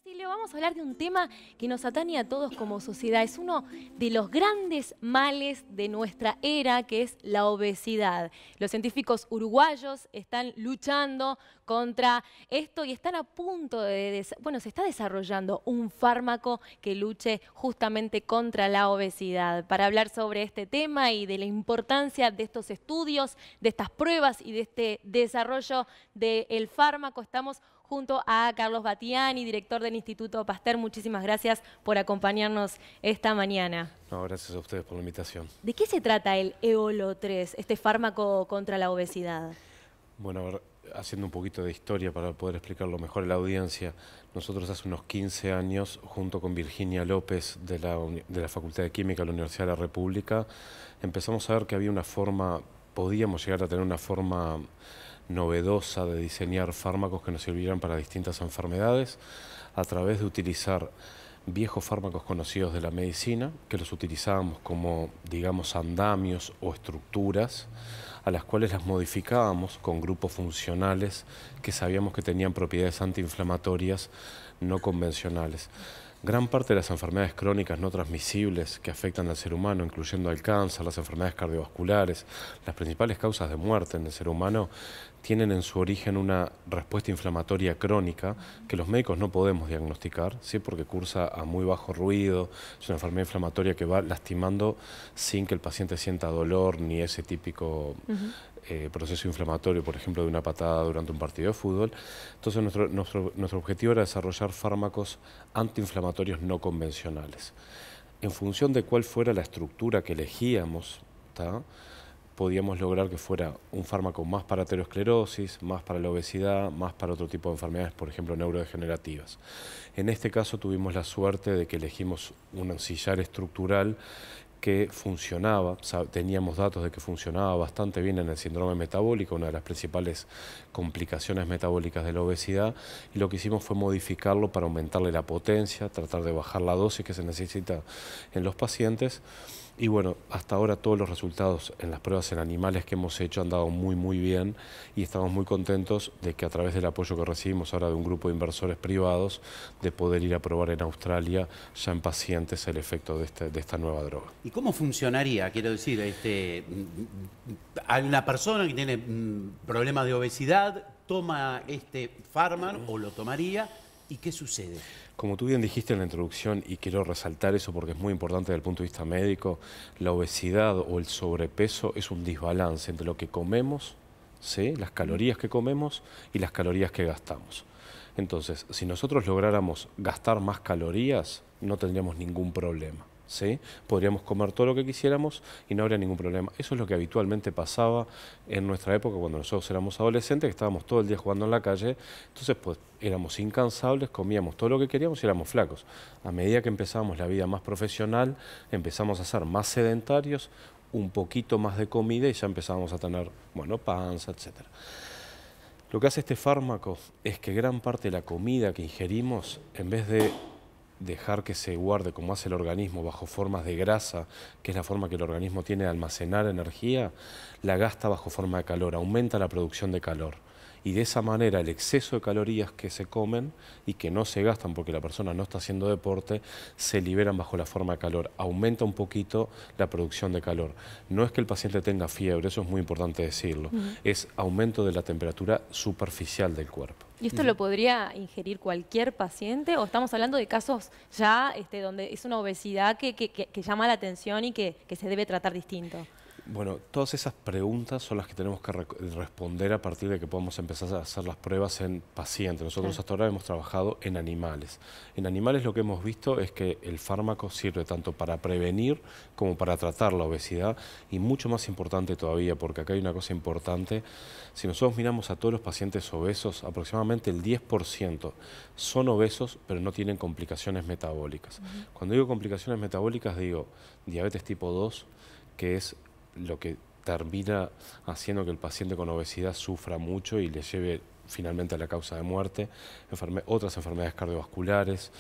Silvia, vamos a hablar de un tema que nos atañe a todos como sociedad. Es uno de los grandes males de nuestra era, que es la obesidad. Los científicos uruguayos están luchando contra esto y están a punto de... Bueno, se está desarrollando un fármaco que luche justamente contra la obesidad. Para hablar sobre este tema y de la importancia de estos estudios, de estas pruebas y de este desarrollo del fármaco, estamos junto a Carlos Battiani, director del Instituto Pasteur. Muchísimas gracias por acompañarnos esta mañana. No, gracias a ustedes por la invitación. ¿De qué se trata el Eolo 3, este fármaco contra la obesidad? Bueno, a ver, haciendo un poquito de historia para poder explicarlo mejor a la audiencia, nosotros hace unos 15 años, junto con Virginia López de la Facultad de Química de la Universidad de la República, empezamos a ver que había una forma, podíamos llegar a tener una forma novedosa de diseñar fármacos que nos sirvieran para distintas enfermedades a través de utilizar viejos fármacos conocidos de la medicina, que los utilizábamos como, digamos, andamios o estructuras, a las cuales las modificábamos con grupos funcionales que sabíamos que tenían propiedades antiinflamatorias no convencionales. Gran parte de las enfermedades crónicas no transmisibles que afectan al ser humano, incluyendo el cáncer, las enfermedades cardiovasculares, las principales causas de muerte en el ser humano, tienen en su origen una respuesta inflamatoria crónica que los médicos no podemos diagnosticar, ¿sí? Porque cursa a muy bajo ruido, es una enfermedad inflamatoria que va lastimando sin que el paciente sienta dolor ni ese típico proceso inflamatorio, por ejemplo, de una patada durante un partido de fútbol. Entonces nuestro objetivo era desarrollar fármacos antiinflamatorios no convencionales. En función de cuál fuera la estructura que elegíamos, ¿tá?, podíamos lograr que fuera un fármaco más para aterosclerosis, más para la obesidad, más para otro tipo de enfermedades, por ejemplo, neurodegenerativas. En este caso tuvimos la suerte de que elegimos un sillar estructural que funcionaba, teníamos datos de que funcionaba bastante bien en el síndrome metabólico, una de las principales complicaciones metabólicas de la obesidad, y lo que hicimos fue modificarlo para aumentarle la potencia, tratar de bajar la dosis que se necesita en los pacientes. Y bueno, hasta ahora todos los resultados en las pruebas en animales que hemos hecho han dado muy bien y estamos muy contentos de que a través del apoyo que recibimos ahora de un grupo de inversores privados, de poder ir a probar en Australia ya en pacientes el efecto de esta nueva droga. ¿Y cómo funcionaría? Quiero decir, hay una persona que tiene problemas de obesidad, toma este fármaco o lo tomaría, ¿y qué sucede? Como tú bien dijiste en la introducción, y quiero resaltar eso porque es muy importante desde el punto de vista médico, la obesidad o el sobrepeso es un desbalance entre lo que comemos, ¿sí?, las calorías que comemos y las calorías que gastamos. Entonces, si nosotros lográramos gastar más calorías, no tendríamos ningún problema, ¿sí? Podríamos comer todo lo que quisiéramos y no habría ningún problema. Eso es lo que habitualmente pasaba en nuestra época cuando nosotros éramos adolescentes, que estábamos todo el día jugando en la calle. Entonces, pues, éramos incansables, comíamos todo lo que queríamos y éramos flacos. A medida que empezábamos la vida más profesional, empezamos a ser más sedentarios, un poquito más de comida y ya empezábamos a tener, bueno, panza, etcétera. Lo que hace este fármaco es que gran parte de la comida que ingerimos, en vez de dejar que se guarde como hace el organismo bajo formas de grasa, que es la forma que el organismo tiene de almacenar energía, la gasta bajo forma de calor, aumenta la producción de calor. Y de esa manera el exceso de calorías que se comen y que no se gastan porque la persona no está haciendo deporte, se liberan bajo la forma de calor. Aumenta un poquito la producción de calor. No es que el paciente tenga fiebre, eso es muy importante decirlo. Es aumento de la temperatura superficial del cuerpo. ¿Y esto lo podría ingerir cualquier paciente o estamos hablando de casos ya donde es una obesidad que llama la atención y que se debe tratar distinto? Bueno, todas esas preguntas son las que tenemos que responder a partir de que podamos empezar a hacer las pruebas en pacientes. Nosotros hasta ahora hemos trabajado en animales. En animales lo que hemos visto es que el fármaco sirve tanto para prevenir como para tratar la obesidad y mucho más importante todavía, porque acá hay una cosa importante. Si nosotros miramos a todos los pacientes obesos, aproximadamente el 10% son obesos pero no tienen complicaciones metabólicas. Cuando digo complicaciones metabólicas digo diabetes tipo 2, que es lo que termina haciendo que el paciente con obesidad sufra mucho y le lleve finalmente a la causa de muerte, otras enfermedades cardiovasculares,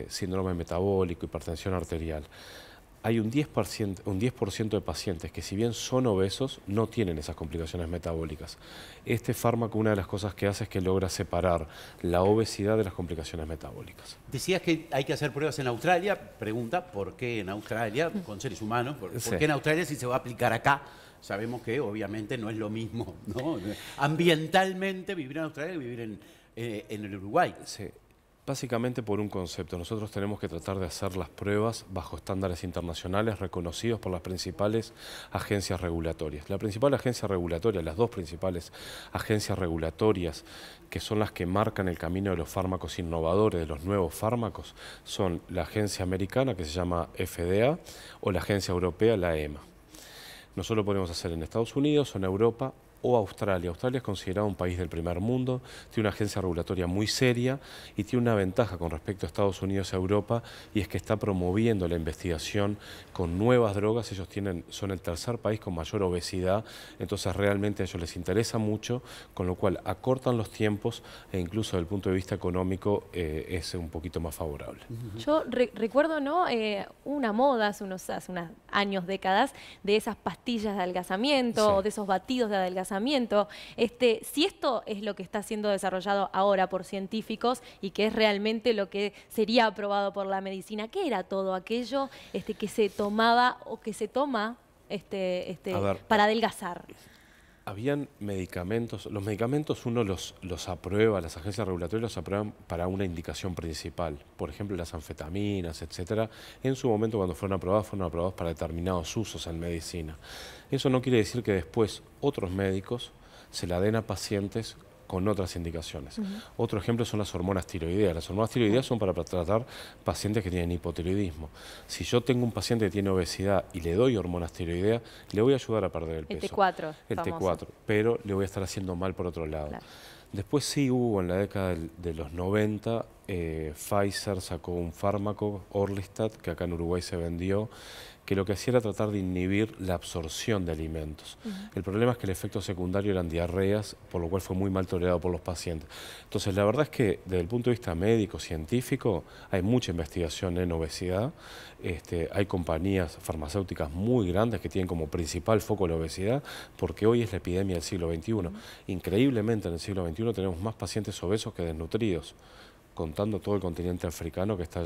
síndrome metabólico, hipertensión arterial. hay un 10% de pacientes que, si bien son obesos, no tienen esas complicaciones metabólicas. Este fármaco, una de las cosas que hace es que logra separar la obesidad de las complicaciones metabólicas. Decías que hay que hacer pruebas en Australia. Pregunta, ¿por qué en Australia con seres humanos? ¿Por qué en Australia si se va a aplicar acá? Sabemos que obviamente no es lo mismo, ¿no? Ambientalmente vivir en Australia que vivir en el Uruguay. Sí. Básicamente por un concepto. Nosotros tenemos que tratar de hacer las pruebas bajo estándares internacionales reconocidos por las principales agencias regulatorias. La principal agencia regulatoria, las dos principales agencias regulatorias, que son las que marcan el camino de los fármacos innovadores, de los nuevos fármacos, son la agencia americana, que se llama FDA, o la agencia europea, la EMA. Nosotros lo podemos hacer en Estados Unidos o en Europa o Australia. Australia es considerado un país del primer mundo, tiene una agencia regulatoria muy seria y tiene una ventaja con respecto a Estados Unidos y a Europa, y es que está promoviendo la investigación con nuevas drogas. Ellos son el tercer país con mayor obesidad, entonces realmente a ellos les interesa mucho, con lo cual acortan los tiempos e incluso desde el punto de vista económico es un poquito más favorable. Yo recuerdo, ¿no? Una moda hace unos años, décadas, de esas pastillas de adelgazamiento, Sí. o de esos batidos de adelgazamiento. Si esto es lo que está siendo desarrollado ahora por científicos y que es realmente lo que sería aprobado por la medicina, ¿qué era todo aquello que se tomaba o que se toma para adelgazar? Habían medicamentos, los medicamentos uno los aprueba, las agencias regulatorias los aprueban para una indicación principal. Por ejemplo, las anfetaminas, etcétera. En su momento, cuando fueron aprobados para determinados usos en medicina. Eso no quiere decir que después otros médicos se la den a pacientes con otras indicaciones. Otro ejemplo son las hormonas tiroideas. Las hormonas tiroideas son para tratar pacientes que tienen hipotiroidismo. Si yo tengo un paciente que tiene obesidad y le doy hormonas tiroideas, le voy a ayudar a perder el peso. El T4. El famoso. T4, pero le voy a estar haciendo mal por otro lado. Claro. Después sí hubo en la década de los 90, Pfizer sacó un fármaco, Orlistat, que acá en Uruguay se vendió, que lo que hacía era tratar de inhibir la absorción de alimentos. El problema es que el efecto secundario eran diarreas, por lo cual fue muy mal tolerado por los pacientes. Entonces, la verdad es que desde el punto de vista médico, científico, hay mucha investigación en obesidad. Hay compañías farmacéuticas muy grandes que tienen como principal foco la obesidad, porque hoy es la epidemia del siglo XXI. Increíblemente, en el siglo XXI tenemos más pacientes obesos que desnutridos, contando todo el continente africano que está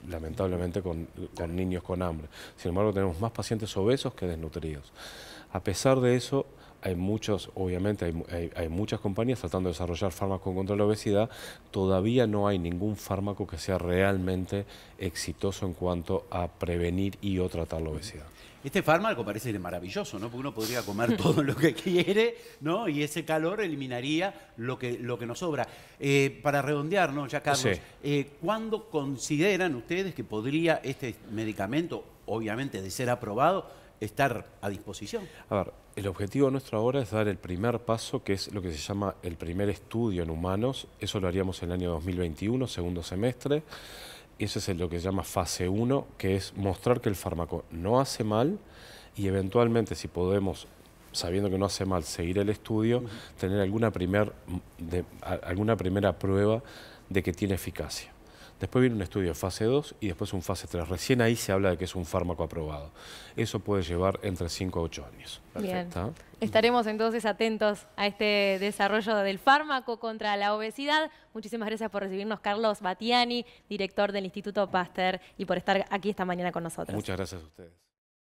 lamentablemente con niños con hambre. Sin embargo, tenemos más pacientes obesos que desnutridos. A pesar de eso, obviamente hay muchas compañías tratando de desarrollar fármacos contra la obesidad. Todavía no hay ningún fármaco que sea realmente exitoso en cuanto a prevenir y o tratar la obesidad. Este fármaco parece maravilloso, ¿no? Porque uno podría comer todo lo que quiere, ¿no? Y ese calor eliminaría lo que nos sobra. Para redondear, ¿no? Ya, Carlos, Sí. ¿Cuándo consideran ustedes que podría este medicamento, obviamente de ser aprobado, estar a disposición? A ver, el objetivo nuestro ahora es dar el primer paso, que es lo que se llama el primer estudio en humanos. Eso lo haríamos en el año 2021, segundo semestre. Eso es lo que se llama fase 1, que es mostrar que el fármaco no hace mal y eventualmente, si podemos, sabiendo que no hace mal, seguir el estudio, tener alguna primera prueba de que tiene eficacia. Después viene un estudio de fase 2 y después un fase 3. Recién ahí se habla de que es un fármaco aprobado. Eso puede llevar entre 5 a 8 años. Bien. ¿Está? Estaremos entonces atentos a este desarrollo del fármaco contra la obesidad. Muchísimas gracias por recibirnos, Carlos Battiani, director del Instituto Pasteur, y por estar aquí esta mañana con nosotros. Muchas gracias a ustedes.